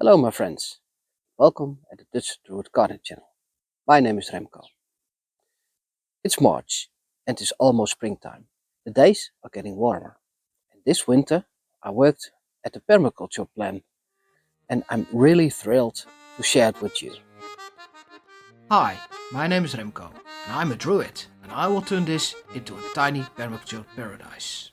Hello, my friends. Welcome at the Dutch Druid Garden channel. My name is Remco. It's March and it's almost springtime. The days are getting warmer. And this winter, I worked at the permaculture plan and I'm really thrilled to share it with you. Hi, my name is Remco, and I'm a druid, and I will turn this into a tiny permaculture paradise.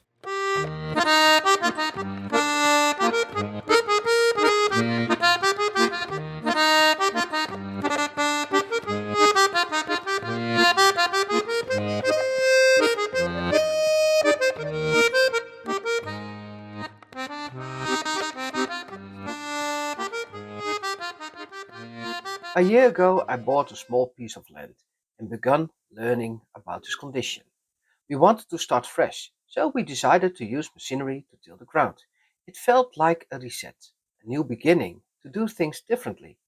A year ago, I bought a small piece of land and began learning about its condition. We wanted to start fresh, so we decided to use machinery to till the ground. It felt like a reset, a new beginning to do things differently.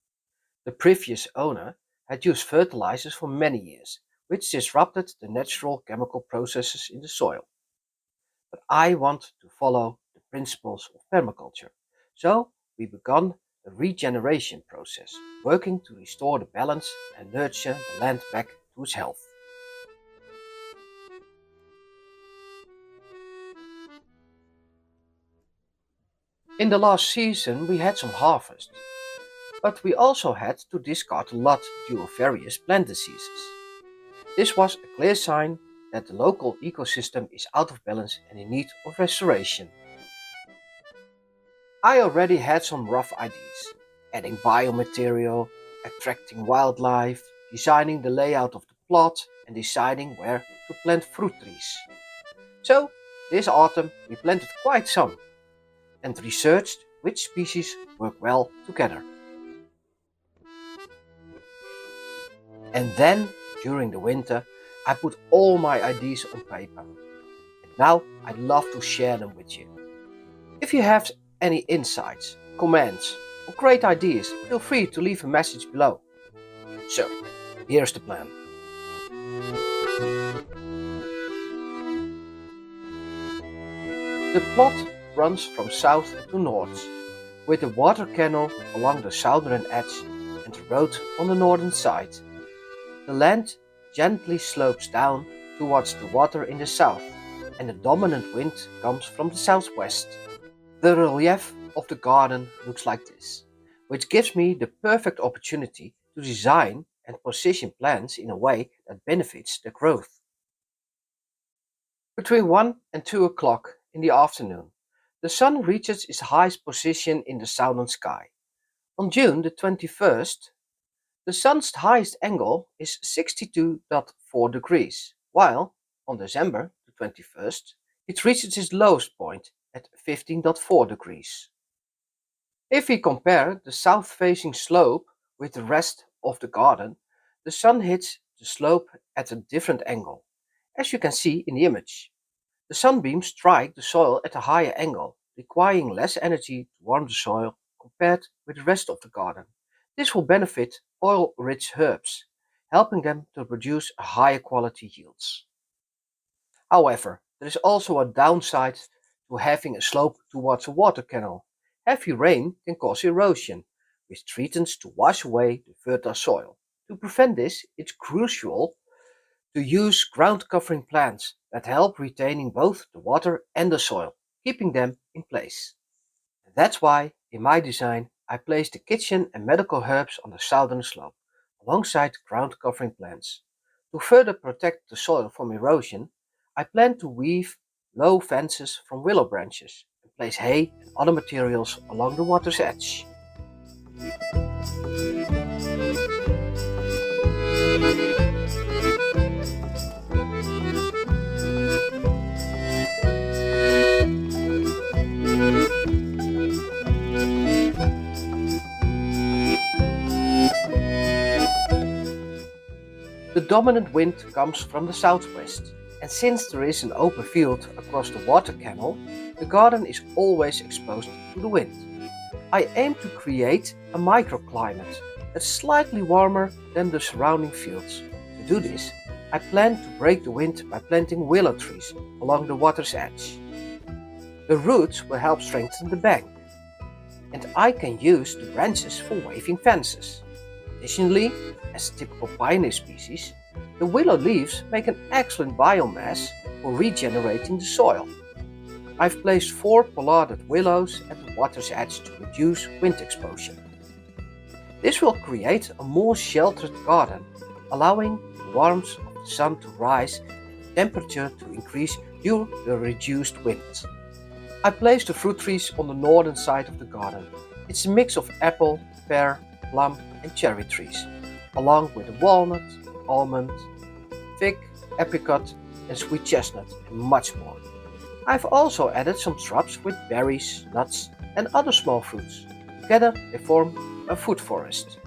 The previous owner had used fertilizers for many years, which disrupted the natural chemical processes in the soil. But I want to follow the principles of permaculture. So we began a regeneration process, working to restore the balance and nurture the land back to its health. In the last season, we had some harvest, but we also had to discard a lot due to various plant diseases. This was a clear sign that the local ecosystem is out of balance and in need of restoration. I already had some rough ideas, adding biomaterial, attracting wildlife, designing the layout of the plot, and deciding where to plant fruit trees. So, this autumn we planted quite some and researched which species work well together. And then, during the winter, I put all my ideas on paper. And now I'd love to share them with you. If you have any insights, comments, or great ideas, feel free to leave a message below. So, here's the plan. The plot runs from south to north, with a water canal along the southern edge and the road on the northern side. The land gently slopes down towards the water in the south, and the dominant wind comes from the southwest. The relief of the garden looks like this, which gives me the perfect opportunity to design and position plants in a way that benefits the growth. Between 1 and 2 o'clock in the afternoon, the sun reaches its highest position in the southern sky. On June the 21st, the sun's highest angle is 62.4 degrees, while on December the 21st, it reaches its lowest point at 15.4 degrees. If we compare the south-facing slope with the rest of the garden, the sun hits the slope at a different angle, as you can see in the image. The sunbeams strike the soil at a higher angle, requiring less energy to warm the soil compared with the rest of the garden. This will benefit oil-rich herbs, helping them to produce higher quality yields. However, there is also a downside to having a slope towards a water canal. Heavy rain can cause erosion, which threatens to wash away the fertile soil. To prevent this, it's crucial to use ground-covering plants that help retaining both the water and the soil, keeping them in place. And that's why, in my design, I placed the kitchen and medical herbs on the southern slope, alongside ground-covering plants. To further protect the soil from erosion, I plan to weave low fences from willow branches and place hay and other materials along the water's edge. The dominant wind comes from the southwest, and since there is an open field across the water canal, the garden is always exposed to the wind. I aim to create a microclimate that's slightly warmer than the surrounding fields. To do this, I plan to break the wind by planting willow trees along the water's edge. The roots will help strengthen the bank. and I can use the branches for waving fences. Additionally, as a typical pioneer species, the willow leaves make an excellent biomass for regenerating the soil. I've placed 4 pollarded willows at the water's edge to reduce wind exposure. This will create a more sheltered garden, allowing the warmth of the sun to rise and the temperature to increase due to the reduced wind. I placed the fruit trees on the northern side of the garden. It's a mix of apple, pear, plum and cherry trees, along with walnut, almond, fig, apricot and sweet chestnut and much more. I've also added some shrubs with berries, nuts and other small fruits. Together they form a food forest.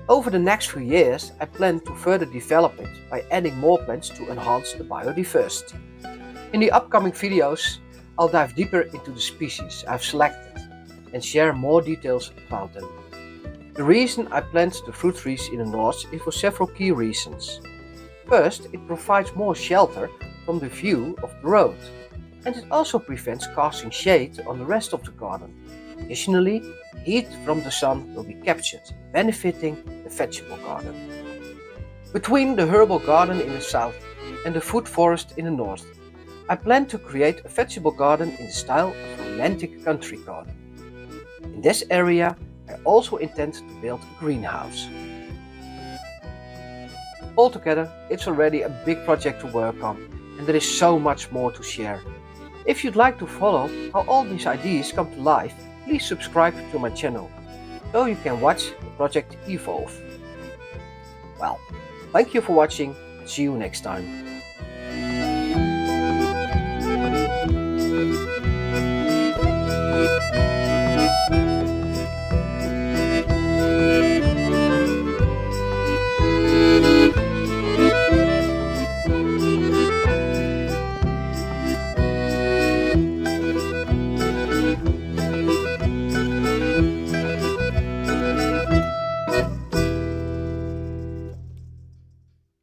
Over the next few years I plan to further develop it by adding more plants to enhance the biodiversity. In the upcoming videos I'll dive deeper into the species I've selected and share more details about them. The reason I planted the fruit trees in the north is for several key reasons. First, it provides more shelter from the view of the road, and it also prevents casting shade on the rest of the garden. Additionally, heat from the sun will be captured, benefiting the vegetable garden. Between the herbal garden in the south and the food forest in the north, I plan to create a vegetable garden in the style of a romantic country garden. In this area, I also intend to build a greenhouse. Altogether, it's already a big project to work on, and there is so much more to share. If you'd like to follow how all these ideas come to life, please subscribe to my channel, so you can watch the project evolve. Well, thank you for watching and see you next time.